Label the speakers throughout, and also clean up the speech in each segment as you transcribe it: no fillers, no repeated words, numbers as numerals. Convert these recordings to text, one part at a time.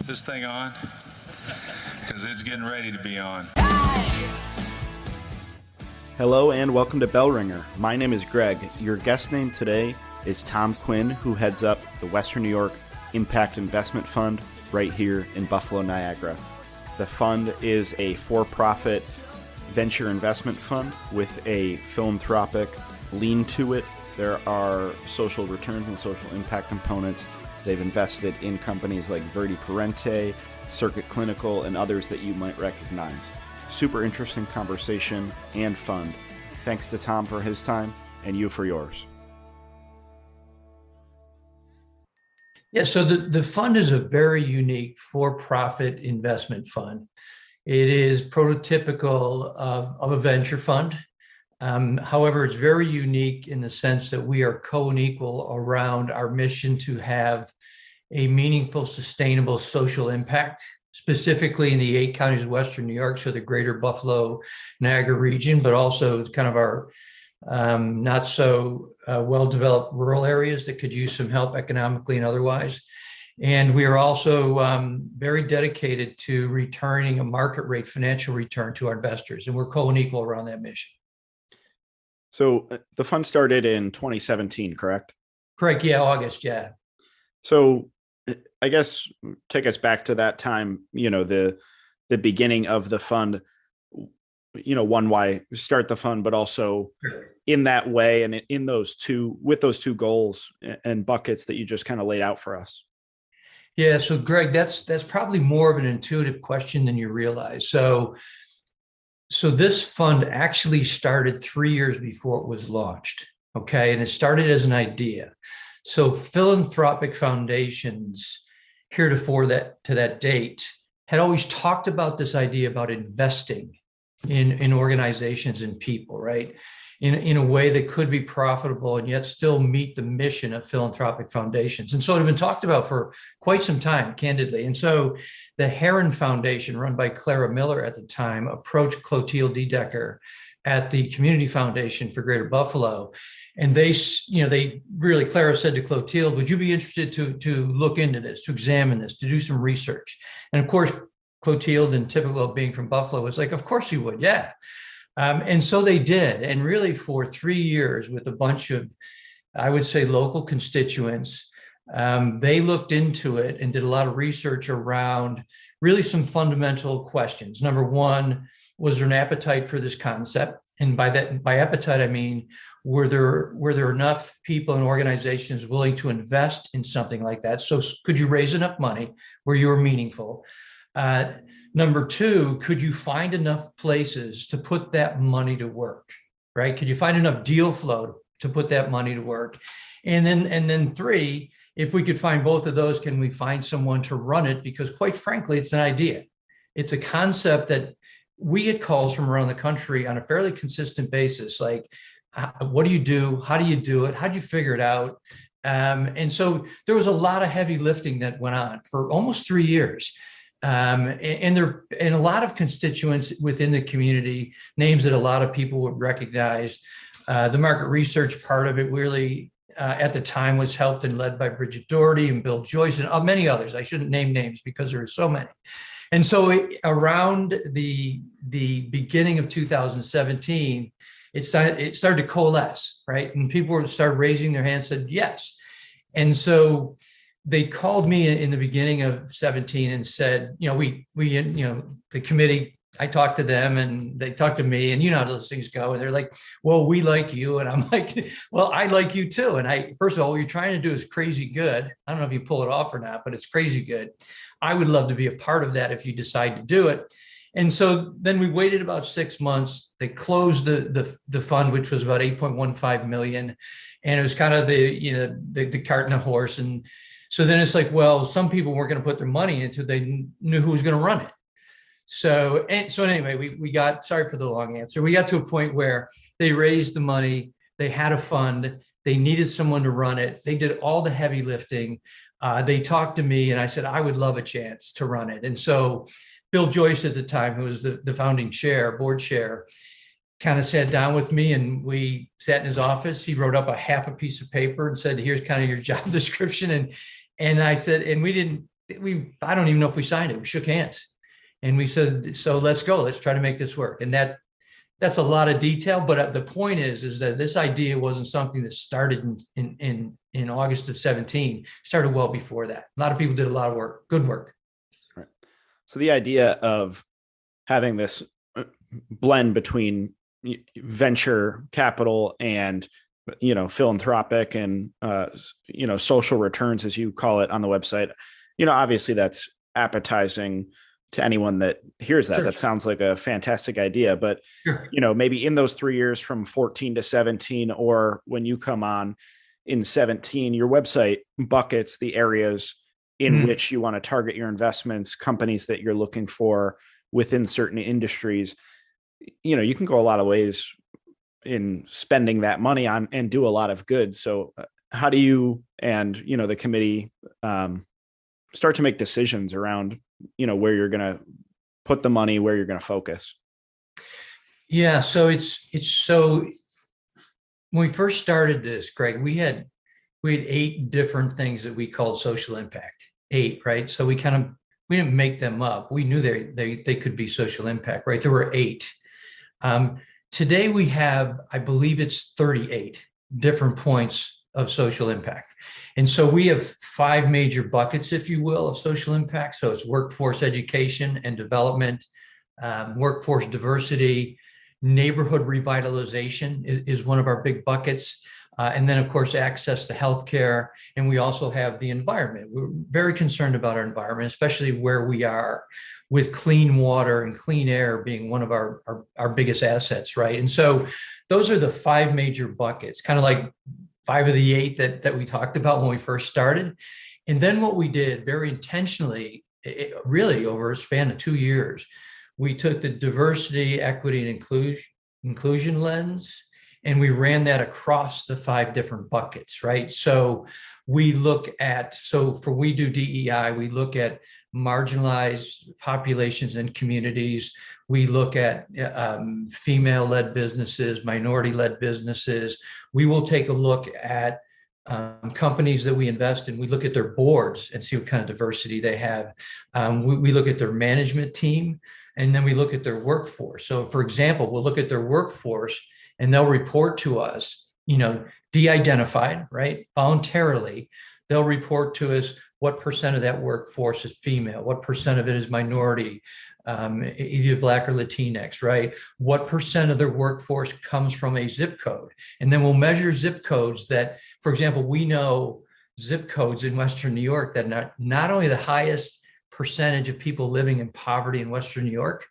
Speaker 1: this thing on? Because it's getting ready to be on.
Speaker 2: Hello and welcome to Bell Ringer. My name is Greg. Your guest name today is Tom Quinn, who heads up the Western New York Impact Investment Fund right here in Buffalo, Niagara. The fund is a for-profit venture investment fund with a philanthropic lean to it. There are social returns and social impact components. They've invested in companies like Verdi Parente, Circuit Clinical, and others that you might recognize. Super interesting conversation and fund. Thanks to Tom for his time and you for yours.
Speaker 3: Yeah, so the fund is a very unique for-profit investment fund. It is prototypical of a venture fund. However, it's very unique in the sense that we are co-equal around our mission to have a meaningful, sustainable social impact, specifically in the 8 counties of Western New York, so the greater Buffalo, Niagara region, but also kind of our not so well-developed rural areas that could use some help economically and otherwise. And we are also very dedicated to returning a market rate financial return to our investors, and we're co-equal around that mission.
Speaker 2: So the fund started in 2017, correct?
Speaker 3: Correct, yeah, August, yeah.
Speaker 2: So I guess take us back to that time, the beginning of the fund, why start the fund, but also in that way and in with those two goals and buckets that you just kind of laid out for us.
Speaker 3: Yeah, so Greg, that's probably more of an intuitive question than you realize. So this fund actually started 3 years before it was launched, okay? And it started as an idea. So philanthropic foundations heretofore to that date had always talked about this idea about investing in organizations and people, right? In a way that could be profitable and yet still meet the mission of philanthropic foundations. And so it had been talked about for quite some time, candidly. And so the Heron Foundation, run by Clara Miller at the time, approached Clotilde Dedecker at the Community Foundation for Greater Buffalo. And Clara said to Clotilde, would you be interested to look into this, to examine this, to do some research? And of course, Clotilde, and typical of being from Buffalo, was like, of course you would, yeah. And so they did. And really for 3 years with a bunch of, I would say, local constituents, they looked into it and did a lot of research around really some fundamental questions. Number one, was there an appetite for this concept? And by appetite, I mean, were there enough people and organizations willing to invest in something like that? So could you raise enough money where you were meaningful? Number two, could you find enough places to put that money to work, right? Could you find enough deal flow to put that money to work? And then three, if we could find both of those, can we find someone to run it? Because quite frankly, it's an idea. It's a concept that we get calls from around the country on a fairly consistent basis, like, what do you do? How do you do it? How do you figure it out? And so there was a lot of heavy lifting that went on for almost 3 years. And a lot of constituents within the community, names that a lot of people would recognize. The market research part of it really, at the time, was helped and led by Bridget Doherty and Bill Joyce and many others. I shouldn't name names because there are so many. And so around the beginning of 2017, it started to coalesce, right? And people started raising their hands, said yes. And so they called me in the beginning of 17 and said, the committee, I talked to them and they talked to me, and you know how those things go. And they're like, well, we like you. And I'm like, well, I like you too. And first of all, what you're trying to do is crazy good. I don't know if you pull it off or not, but it's crazy good. I would love to be a part of that if you decide to do it. And so then we waited about 6 months. They closed the fund, which was about 8.15 million. And it was kind of the cart and the horse. And so then it's like, well, some people weren't going to put their money into it. They knew who was going to run it. So anyway, we got, sorry for the long answer. We got to a point where they raised the money. They had a fund. They needed someone to run it. They did all the heavy lifting. They talked to me and I said, I would love a chance to run it. And so Bill Joyce at the time, who was the founding board chair, kind of sat down with me and we sat in his office. He wrote up a half a piece of paper and said, here's kind of your job description. And I said, and we didn't I don't even know if we signed it. We shook hands and we said, so let's go, let's try to make this work. And that's a lot of detail, but the point is that this idea wasn't something that started in August of 17. It started well before that. A lot of people did a lot of work, good work.
Speaker 2: Right. So the idea of having this blend between venture capital and philanthropic and social returns, as you call it on the website, obviously that's appetizing to anyone that hears that. Sure. That sounds like a fantastic idea, but sure. Maybe in those 3 years from 14 to 17, or when you come on in 17, your website buckets the areas in which you want to target your investments, companies that you're looking for within certain industries. You can go a lot of ways in spending that money on and do a lot of good. So how do you and, the committee start to make decisions around, where you're going to put the money, where you're going to focus?
Speaker 3: Yeah. So it's so when we first started this, Greg, we had 8 different things that we called social impact. 8, right? So we didn't make them up. We knew they could be social impact, right? There were 8. Today we have, I believe it's 38 different points of social impact. And so we have 5 major buckets, if you will, of social impact. So it's workforce education and development, workforce diversity, neighborhood revitalization is one of our big buckets. And then, of course, access to healthcare. And we also have the environment. We're very concerned about our environment, especially where we are with clean water and clean air being one of our biggest assets, right? And so those are the 5 major buckets, kind of like 5 of the 8 that we talked about when we first started. And then what we did very intentionally, really over a span of 2 years, we took the diversity, equity, and inclusion lens, and we ran that across the 5 different buckets, right? So we look at, we do DEI, we look at marginalized populations and communities. We look at female-led businesses, minority-led businesses. We will take a look at companies that we invest in. We look at their boards and see what kind of diversity they have. We look at their management team, and then we look at their workforce. So for example, we'll look at their workforce and they'll report to us, de-identified, right? Voluntarily, they'll report to us what percent of that workforce is female, what percent of it is minority, either Black or Latinx, right? What percent of their workforce comes from a zip code? And then we'll measure zip codes that, for example, we know zip codes in Western New York that not only the highest percentage of people living in poverty in Western New York,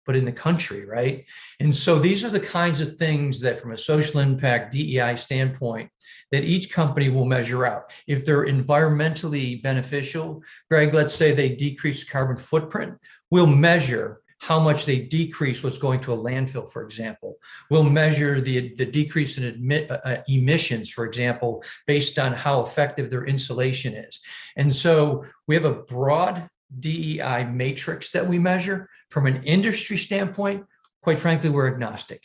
Speaker 3: but in the country, right? And so these are the kinds of things that from a social impact DEI standpoint that each company will measure out. If they're environmentally beneficial, Greg, let's say they decrease carbon footprint, we'll measure how much they decrease what's going to a landfill, for example. We'll measure the decrease in emissions, for example, based on how effective their insulation is. And so we have a broad DEI matrix that we measure. From an industry standpoint, quite frankly, we're agnostic.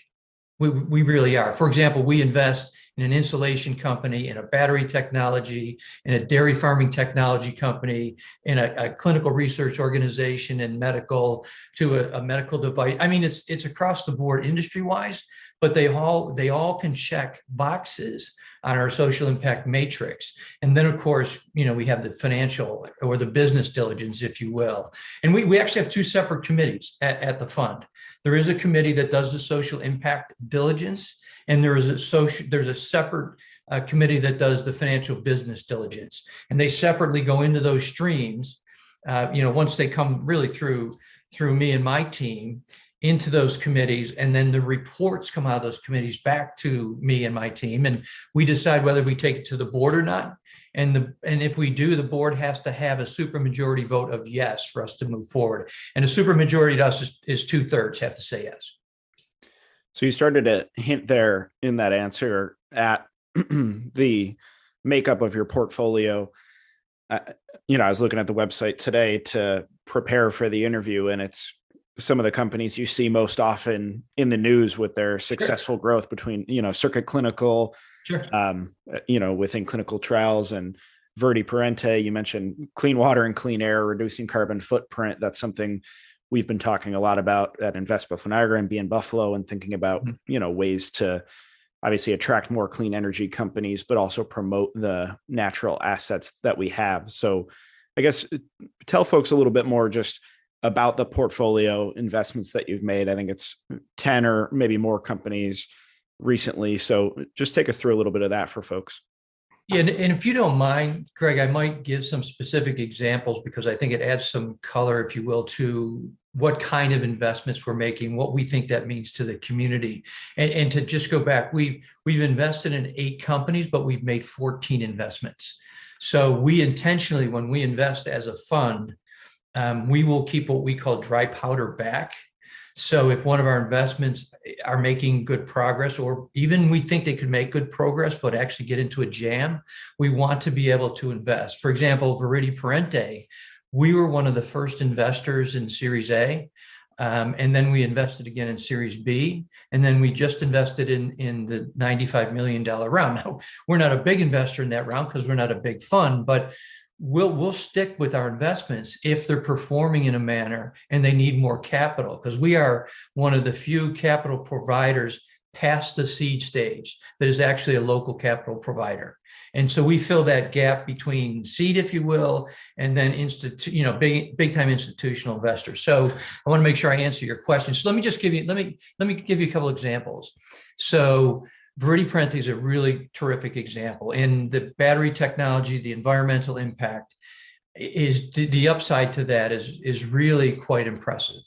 Speaker 3: We really are. For example, we invest in an insulation company, in a battery technology, in a dairy farming technology company, in a clinical research organization, in medical, to a medical device. I mean, it's across the board industry-wise, but they all can check boxes on our social impact matrix. And then, of course, we have the financial or the business diligence, if you will. And we actually have 2 separate committees at the fund. There is a committee that does the social impact diligence, and there's a separate committee that does the financial business diligence. And they separately go into those streams, once they come really through me and my team, into those committees, and then the reports come out of those committees back to me and my team, and we decide whether we take it to the board or not. And if we do, the board has to have a supermajority vote of yes for us to move forward. And a supermajority to us is 2/3 have to say yes.
Speaker 2: So you started to hint there in that answer at the makeup of your portfolio. I was looking at the website today to prepare for the interview, and it's some of the companies you see most often in the news with their successful growth between, Circuit Clinical, within clinical trials, and Verde Parente, you mentioned clean water and clean air, reducing carbon footprint. That's something we've been talking a lot about at Invest Buffalo Niagara and Be in Buffalo, and thinking about, ways to obviously attract more clean energy companies, but also promote the natural assets that we have. So I guess tell folks a little bit more just about the portfolio investments that you've made. I think it's 10 or maybe more companies recently. So just take us through a little bit of that for folks.
Speaker 3: Yeah, and if you don't mind, Greg, I might give some specific examples because I think it adds some color, if you will, to what kind of investments we're making, what we think that means to the community. And to just go back, we've invested in 8 companies, but we've made 14 investments. So we intentionally, when we invest as a fund, we will keep what we call dry powder back. So if one of our investments are making good progress, or even we think they could make good progress, but actually get into a jam, we want to be able to invest. For example, Verde Parente, we were one of the first investors in Series A. And then we invested again in Series B. And then we just invested in the $95 million round. Now, we're not a big investor in that round because we're not a big fund, but we'll stick with our investments if they're performing in a manner and they need more capital, because we are one of the few capital providers past the seed stage that is actually a local capital provider. And so we fill that gap between seed, if you will, and then big time institutional investors. So I want to make sure I answer your question. So let me give you a couple examples. So Verde Parente is a really terrific example. And the battery technology, the environmental impact, is the upside to that is really quite impressive.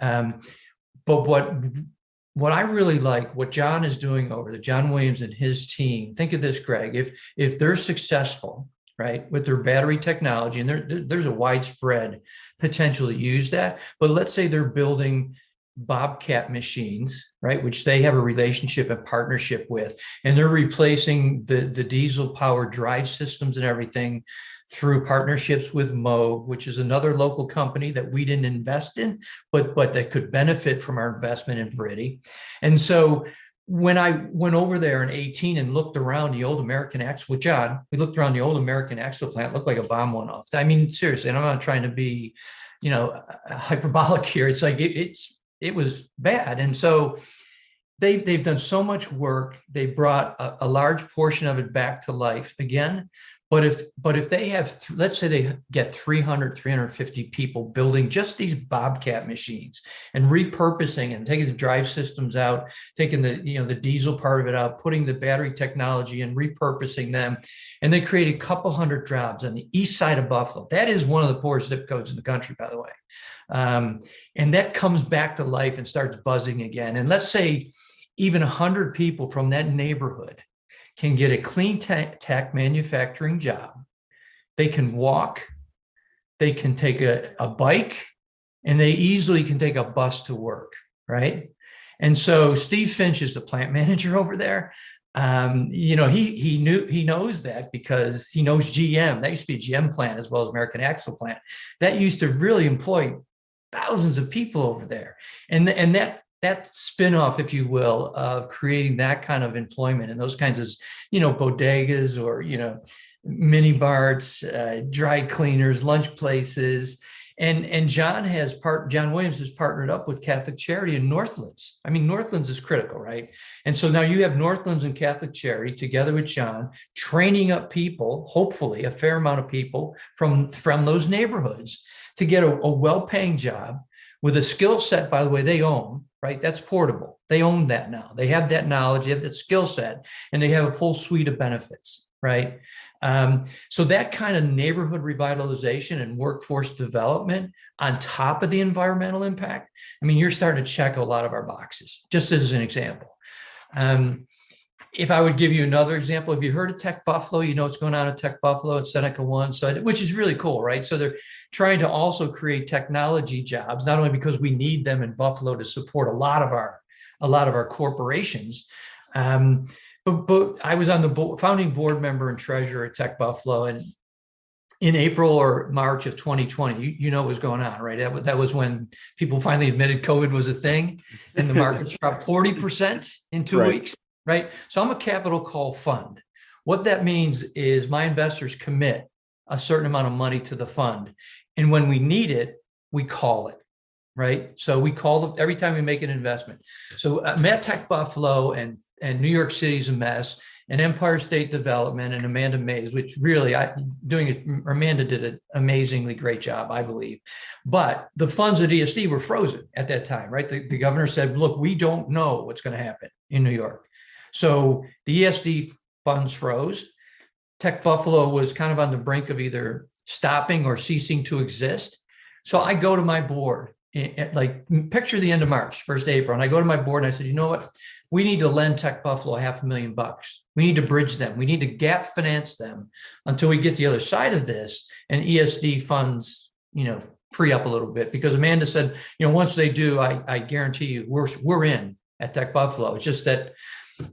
Speaker 3: But what I really like, what John is doing over there, John Williams and his team, think of this, Greg, if they're successful, right, with their battery technology, and there's a widespread potential to use that, but let's say they're building Bobcat machines, right, which they have a relationship and partnership with, and they're replacing the diesel powered drive systems and everything through partnerships with Moog, which is another local company that we didn't invest in, but that could benefit from our investment in Verde. And so when I went over there in 2018 and looked around the old American Axle with John, we looked around the old American Axle plant, looked like a bomb went off. I mean, seriously, and I'm not trying to be, hyperbolic here. It's like it was bad. And so they've done so much work. They brought a large portion of it back to life again. But if they have, let's say they get 350 people building just these Bobcat machines and repurposing and taking the drive systems out, taking the diesel part of it out, putting the battery technology and repurposing them, and they create a couple hundred jobs on the east side of Buffalo. That is one of the poorest zip codes in the country, by the way. And that comes back to life and starts buzzing again. And let's say even 100 people from that neighborhood can get a clean tech manufacturing job. They can walk, they can take a bike, and they easily can take a bus to work, right? And so Steve Finch is the plant manager over there. He knows that because he knows GM. That used to be a GM plant as well as American Axle plant. That used to really employ thousands of people over there. And that spin-off, if you will, of creating that kind of employment and those kinds of, bodegas or, mini barts, dry cleaners, lunch places. And John Williams has partnered up with Catholic Charity in Northlands. I mean, Northlands is critical, right? And so now you have Northlands and Catholic Charity together with John, training up people, hopefully a fair amount of people from those neighborhoods to get a well-paying job with a skill set, by the way, they own, right? That's portable. They own that now. They have that knowledge, they have that skill set, and they have a full suite of benefits, right? So that kind of neighborhood revitalization and workforce development on top of the environmental impact, I mean, you're starting to check a lot of our boxes, just as an example. If I would give you another example, have you heard of Tech Buffalo? You know what's going on at Tech Buffalo at Seneca One, which is really cool, right? So they're trying to also create technology jobs, not only because we need them in Buffalo to support a lot of our corporations, but I was on the founding board member and treasurer at Tech Buffalo, and in April or March of 2020, you know what was going on, right? That was when people finally admitted COVID was a thing, and the market dropped 40% in 2 weeks. Right. So I'm a capital call fund. What that means is my investors commit a certain amount of money to the fund. And when we need it, we call it, right? So we call it every time we make an investment. So Matt Tech Buffalo and New York City's a mess, and Empire State Development and Amanda Mays, which really Amanda did an amazingly great job, I believe. But the funds at ESD were frozen at that time, right? The governor said, look, we don't know what's going to happen in New York. So the ESD funds froze. Tech Buffalo was kind of on the brink of either stopping or ceasing to exist. So I go to my board, like picture the end of March, 1st April, and I go to my board and I said, you know what? We need to lend Tech Buffalo $500,000. We need to bridge them. We need to gap finance them until we get the other side of this and ESD funds, free up a little bit. Because Amanda said, once they do, I guarantee you we're in at Tech Buffalo. It's just that,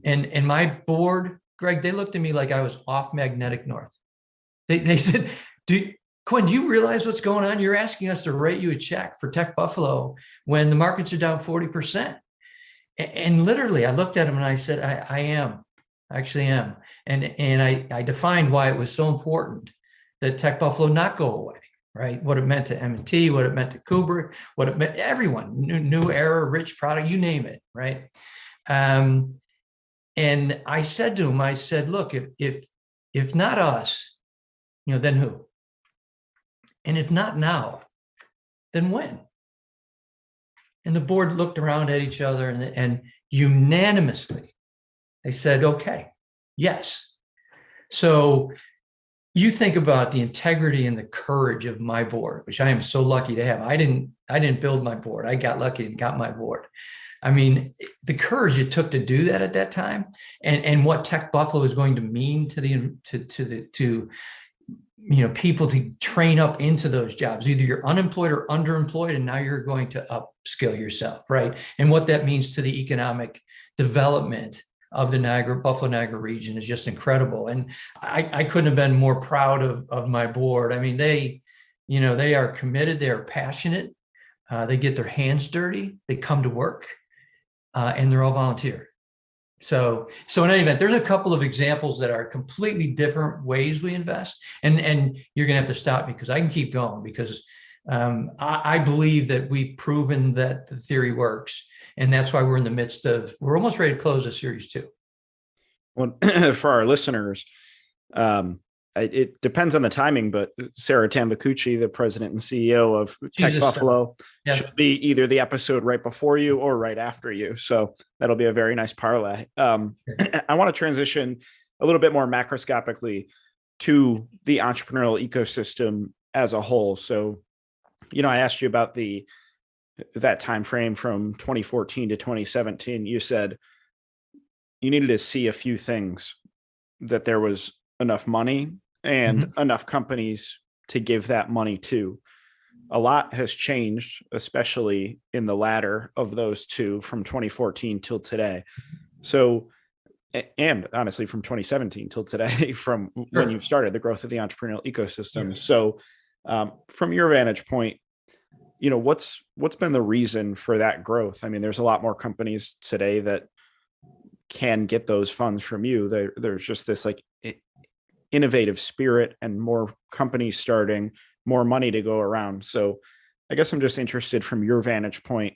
Speaker 3: and my board, Greg, they looked at me like I was off magnetic north. They said, Quinn, do you realize what's going on? You're asking us to write you a check for Tech Buffalo when the markets are down 40%. And literally, I looked at him and I said, I am. I actually am. And I defined why it was so important that Tech Buffalo not go away, right? What it meant to M&T, what it meant to Kubrick, what it meant everyone, new era, rich product, you name it, right? And I said to him, I said, look, if not us, then who? And if not now, then when? And the board looked around at each other and unanimously, they said, okay, yes. So you think about the integrity and the courage of my board, which I am so lucky to have. I didn't build my board. I got lucky and got my board. I mean, the courage it took to do that at that time, and what Tech Buffalo is going to mean to people to train up into those jobs. Either you're unemployed or underemployed, and now you're going to upskill yourself, right? And what that means to the economic development of the Buffalo Niagara region is just incredible. And I couldn't have been more proud of my board. I mean, they are committed, they are passionate, they get their hands dirty, they come to work, and they're all volunteer. So in any event, there's a couple of examples that are completely different ways we invest. And you're going to have to stop me because I can keep going because I believe that we've proven that the theory works. And that's why we're in the midst of, we're almost ready to close a series 2.
Speaker 2: Well, for our listeners, it depends on the timing, but Sarah Tambacucci, the president and CEO of Tech Buffalo, should be either the episode right before you or right after you. So that'll be a very nice parlay. I want to transition a little bit more macroscopically to the entrepreneurial ecosystem as a whole. So, I asked you about that time frame from 2014 to 2017. You said you needed to see a few things, that there was enough money and enough companies to give that money to. A lot has changed, especially in the latter of those two from 2014 till today. So, and honestly, from 2017 till today, from when you've started the growth of the entrepreneurial ecosystem. So, from your vantage point, what's been the reason for that growth? I mean, there's a lot more companies today that can get those funds from you. There's just this innovative spirit and more companies starting, more money to go around. So I guess I'm just interested from your vantage point,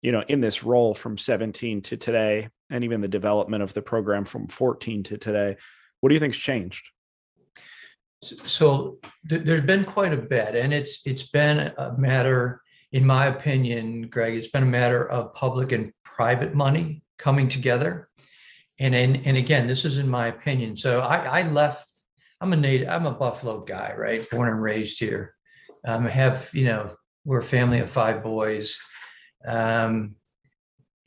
Speaker 2: in this role from 17 to today, and even the development of the program from 14 to today, what do you think's changed?
Speaker 3: So there's been quite a bit, and it's been a matter, in my opinion, Greg, it's been a matter of public and private money coming together. And again, this is in my opinion. So I left. I'm a Buffalo guy, right? Born and raised here. We're a family of 5 boys.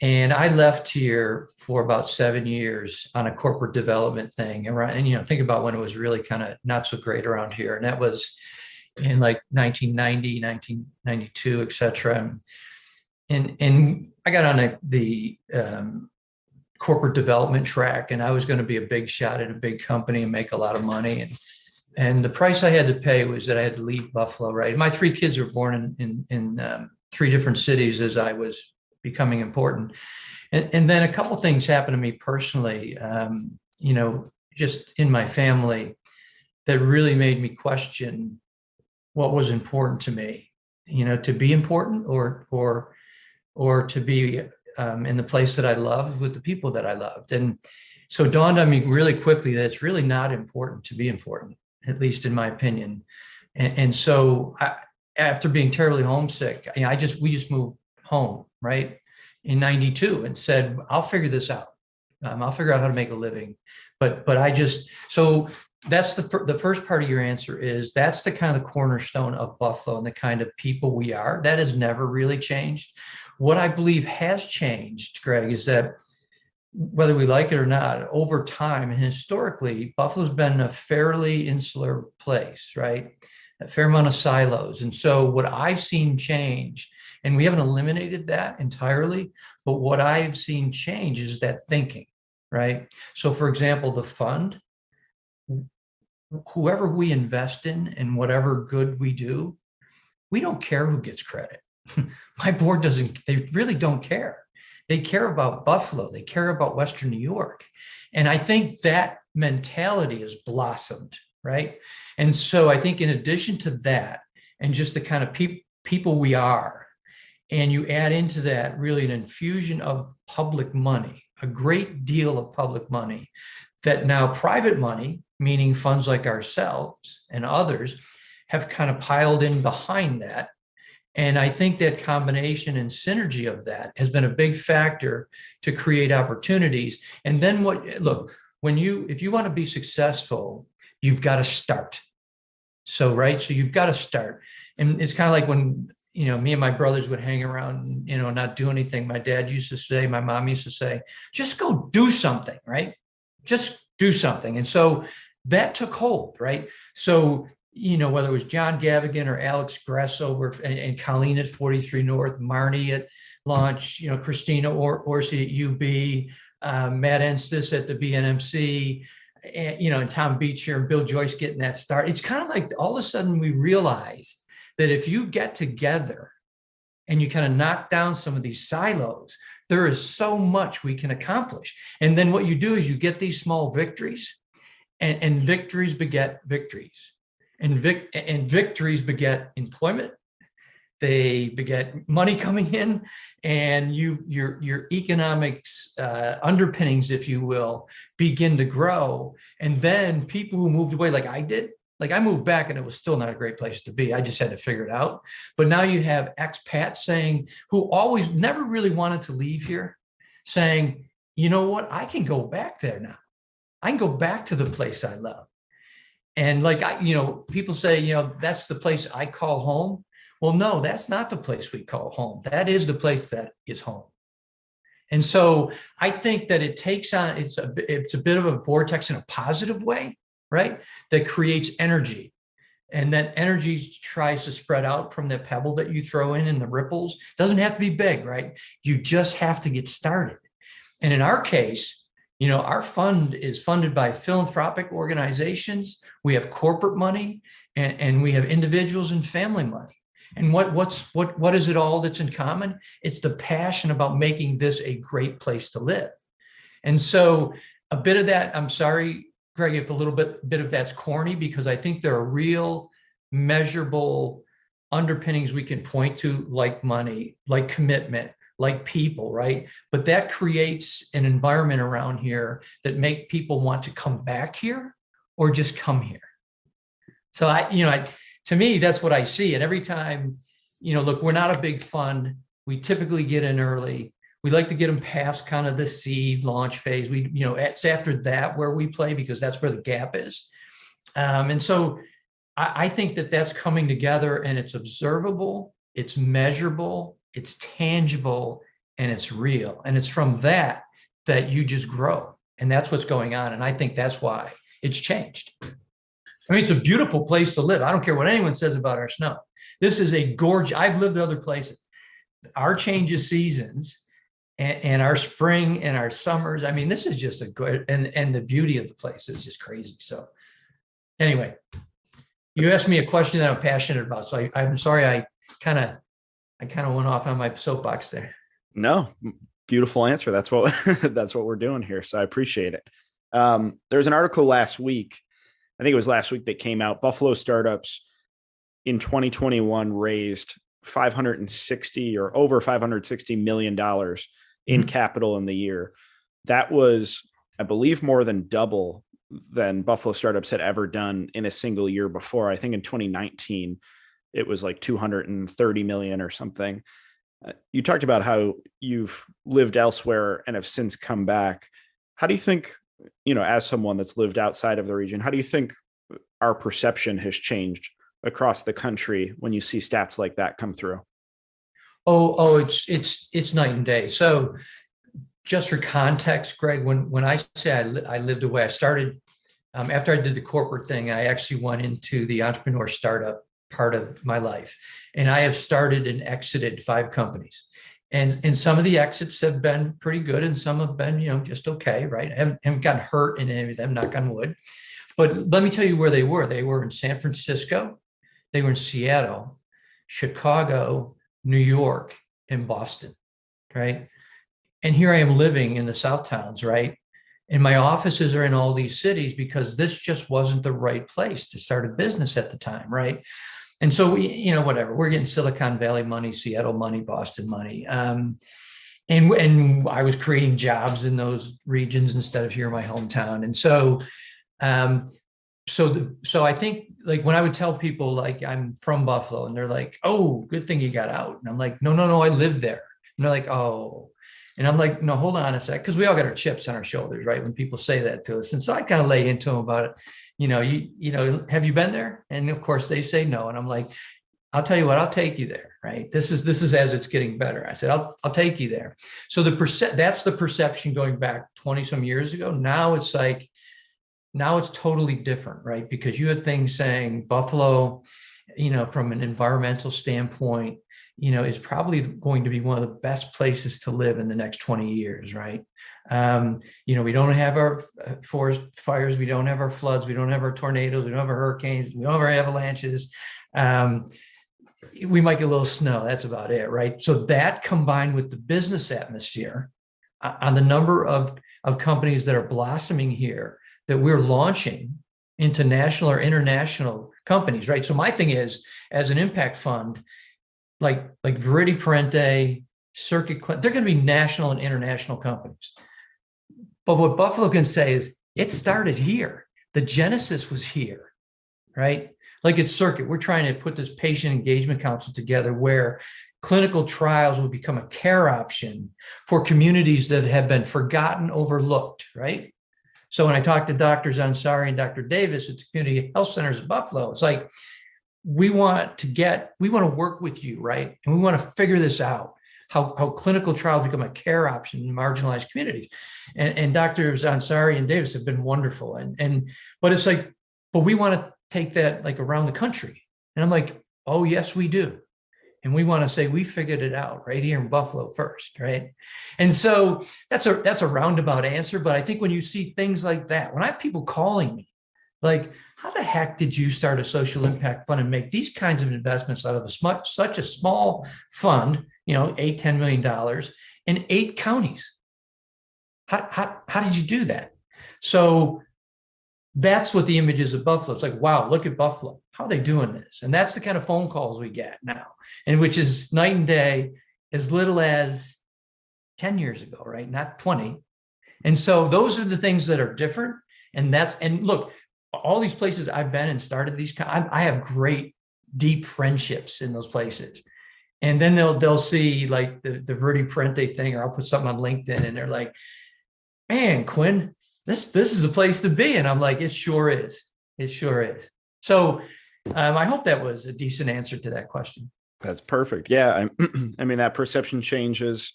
Speaker 3: And I left here for about 7 years on a corporate development thing. And think about when it was really kind of not so great around here. And that was in like 1990, 1992, et cetera. And I got on the corporate development track, and I was going to be a big shot at a big company and make a lot of money. And the price I had to pay was that I had to leave Buffalo, right? My 3 kids were born in 3 different cities as I was becoming important. And then a couple of things happened to me personally. just in my family that really made me question what was important to me, to be important or to be in the place that I loved with the people that I loved. And so it dawned on me really quickly that it's really not important to be important, at least in my opinion. And so after being terribly homesick, we just moved home, right, in 92 and said, I'll figure this out. I'll figure out how to make a living. But so that's the first part of your answer is that's the kind of the cornerstone of Buffalo and the kind of people we are. That has never really changed. What I believe has changed, Greg, is that whether we like it or not, over time and historically, Buffalo's been a fairly insular place, right? A fair amount of silos. And so what I've seen change, and we haven't eliminated that entirely, but what I've seen change is that thinking, right? So for example, the fund, whoever we invest in and whatever good we do, we don't care who gets credit. My board doesn't, they really don't care. They care about Buffalo. They care about Western New York. And I think that mentality has blossomed, right? And so I think in addition to that, and just the kind of people we are, and you add into that really an infusion of public money, a great deal of public money, that now private money, meaning funds like ourselves and others, have kind of piled in behind that. And I think that combination and synergy of that has been a big factor to create opportunities. And then if you want to be successful, you've got to start. So you've got to start. And it's kind of like when, me and my brothers would hang around, not do anything. My dad used to say, my mom used to say, just go do something, right? Just do something. And so that took hold, right? So whether it was John Gavigan or Alex Gress over and Colleen at 43 North, Marnie at Launch, Christina Orsi at UB, Matt Enstis at the BNMC, and Tom Beecher and Bill Joyce getting that start. It's kind of like all of a sudden we realized that if you get together and you kind of knock down some of these silos, there is so much we can accomplish. And then what you do is you get these small victories, and victories beget victories. And victories beget employment. They beget money coming in, and your economics underpinnings, if you will, begin to grow. And then people who moved away, like I did, like I moved back and it was still not a great place to be. I just had to figure it out. But now you have expats who always never really wanted to leave here, saying, you know what, I can go back there now. I can go back to the place I love. And people say, that's the place I call home. Well, no, that's not the place we call home. That is the place that is home. And so I think that it takes on, it's a bit of a vortex in a positive way, right? That creates energy. And that energy tries to spread out from the pebble that you throw in and the ripples. It doesn't have to be big, right? You just have to get started. And in our case, our fund is funded by philanthropic organizations. We have corporate money, and we have individuals and family money. And what is it all that's in common? It's the passion about making this a great place to live. And so a bit of that, I'm sorry, Greg, if a little bit of that's corny, because I think there are real measurable underpinnings we can point to, like money, like commitment, like people, right? But that creates an environment around here that make people want to come back here or just come here. So to me, that's what I see. And every time, look, we're not a big fund. We typically get in early. We like to get them past kind of the seed launch phase. It's after that where we play, because that's where the gap is. And so I think that that's coming together, and it's observable, it's measurable, it's tangible, and it's real. And it's from that you just grow. And that's what's going on. And I think that's why it's changed. I mean, it's a beautiful place to live. I don't care what anyone says about our snow. This is a gorgeous, I've lived other places. Our change of seasons and our spring and our summers. I mean, this is just a good, and the beauty of the place is just crazy. So anyway, you asked me a question that I'm passionate about. So I'm sorry, I kind of went off on my soapbox there.
Speaker 2: No, beautiful answer. That's what we're doing here. So I appreciate it. There's an article last week, I think it was last week, that came out. Buffalo startups in 2021 raised 560 or over $560 million in capital in the year. That was, I believe, more than double than Buffalo startups had ever done in a single year before. I think in 2019, it was like 230 million or something. You talked about how you've lived elsewhere and have since come back. How do you think, as someone that's lived outside of the region, how do you think our perception has changed across the country when you see stats like that come through?
Speaker 3: It's night and day. So just for context, Greg, when I say I lived away, I started after I did the corporate thing, I actually went into the entrepreneur startup part of my life. And I have started and exited 5 companies. And some of the exits have been pretty good and some have been, just okay, right? I haven't gotten hurt in any of them, knock on wood. But let me tell you where they were. They were in San Francisco, they were in Seattle, Chicago, New York, and Boston, right? And here I am living in the South Towns, right? And my offices are in all these cities because this just wasn't the right place to start a business at the time, right? And so we, whatever, we're getting Silicon Valley money, Seattle money, Boston money. And I was creating jobs in those regions instead of here in my hometown. And so, so I think, like, when I would tell people, like, I'm from Buffalo, and they're like, "Oh, good thing you got out." And I'm like, no, I live there. And they're like, "Oh." And I'm like, "No, hold on a sec." Because we all got our chips on our shoulders, right? When people say that to us. And so I kind of lay into them about it. Have you been there? And of course they say no. And I'm like, "I'll tell you what, I'll take you there." Right. This is as it's getting better. I said, I'll take you there. So that's the perception going back 20 some years ago. Now it's totally different, right? Because you had things saying Buffalo, from an environmental standpoint, is probably going to be one of the best places to live in the next 20 years, right? We don't have our forest fires, we don't have our floods, we don't have our tornadoes, we don't have our hurricanes, we don't have our avalanches. We might get a little snow, that's about it, right? So that, combined with the business atmosphere, on the number of companies that are blossoming here, that we're launching into national or international companies, right? So my thing is, as an impact fund, like Verity Parente, Circuit Clinic, they're going to be national and international companies. But what Buffalo can say is, it started here. The genesis was here, right? Like at Circuit, we're trying to put this patient engagement council together where clinical trials will become a care option for communities that have been forgotten, overlooked, right? So when I talk to Dr. Ansari and Dr. Davis at the community health centers of Buffalo, it's like, we want to work with you, right? And we want to figure this out, how clinical trials become a care option in marginalized communities. And Drs. Ansari and Davis have been wonderful. But it's like, but we want to take that like around the country. And I'm like, oh, yes, we do. And we want to say we figured it out right here in Buffalo first, right? And so that's a roundabout answer. But I think when you see things like that, when I have people calling me, like, how the heck did you start a social impact fund and make these kinds of investments out of such a small fund, $8-10 million in 8 counties? How did you do that? So that's what the image is of Buffalo. It's like, wow, look at Buffalo. How are they doing this? And that's the kind of phone calls we get now, and which is night and day, as little as 10 years ago, right? Not 20. And so those are the things that are different. And look, all these places I've been and started these, I have great, deep friendships in those places. And then they'll see like the Verity Parente thing, or I'll put something on LinkedIn, and they're like, "Man, Quinn, this is a place to be." And I'm like, it sure is. It sure is. So I hope that was a decent answer to that question.
Speaker 2: That's perfect. Yeah. I mean, that perception changes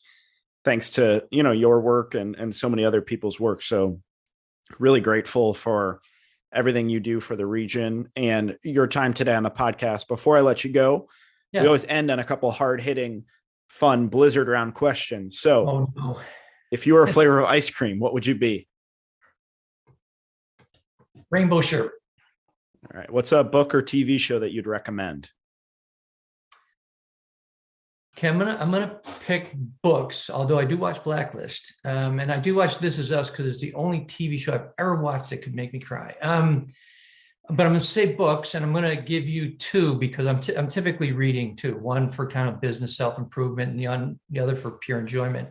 Speaker 2: thanks to, your work and so many other people's work. So really grateful for everything you do for the region and your time today on the podcast. Before I let you go, we always end on a couple hard-hitting, fun blizzard round questions. So if you were a flavor of ice cream, what would you be?
Speaker 3: Rainbow sherbet.
Speaker 2: All right. What's a book or TV show that you'd recommend?
Speaker 3: Okay, I'm gonna pick books, although I do watch Blacklist, and I do watch This Is Us because it's the only TV show I've ever watched that could make me cry. But I'm going to say books, and I'm going to give you two because I'm typically reading two. One for kind of business self-improvement, and the other for pure enjoyment.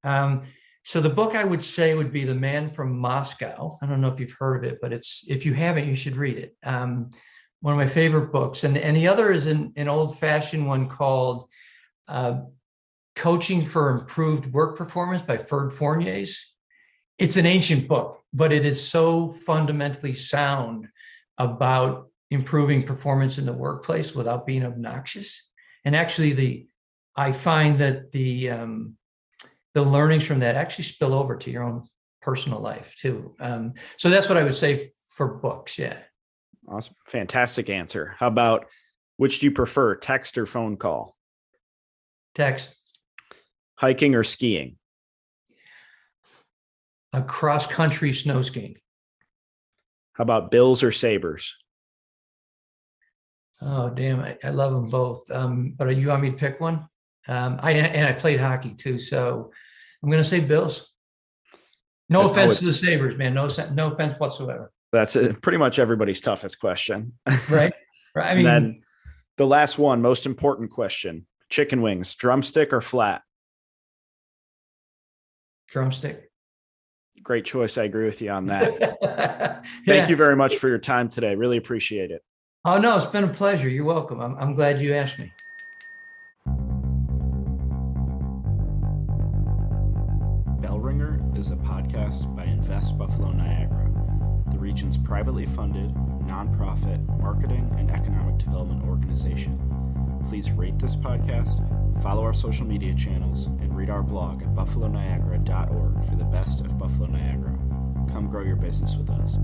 Speaker 3: So the book I would say would be The Man from Moscow. I don't know if you've heard of it, but if you haven't, you should read it. One of my favorite books, and the other is an old-fashioned one called Coaching for Improved Work Performance by Ferd Fourniers. It's an ancient book, but it is so fundamentally sound about improving performance in the workplace without being obnoxious. And actually, I find that the learnings from that actually spill over to your own personal life too. So that's what I would say for books. Yeah.
Speaker 2: Awesome. Fantastic answer. How about, which do you prefer, text or phone call?
Speaker 3: Text.
Speaker 2: Hiking or skiing?
Speaker 3: A cross-country snow skiing.
Speaker 2: How about Bills or Sabres?
Speaker 3: Oh, damn. I love them both. But you want me to pick one? I played hockey too, so I'm going to say Bills. No offense to the Sabres, man. No offense whatsoever.
Speaker 2: That's pretty much everybody's toughest question.
Speaker 3: Right. I mean,
Speaker 2: and then the last one, most important question: chicken wings, drumstick or flat?
Speaker 3: Drumstick.
Speaker 2: Great choice. I agree with you on that. Thank you very much for your time today. Really appreciate it.
Speaker 3: Oh, no, it's been a pleasure. You're welcome. I'm glad you asked me.
Speaker 2: Bell Ringer is a podcast by Invest Buffalo Niagara, the region's privately funded, nonprofit marketing and economic development organization. Please rate this podcast, follow our social media channels, and read our blog at buffaloniagara.org for the best of Buffalo Niagara. Come grow your business with us.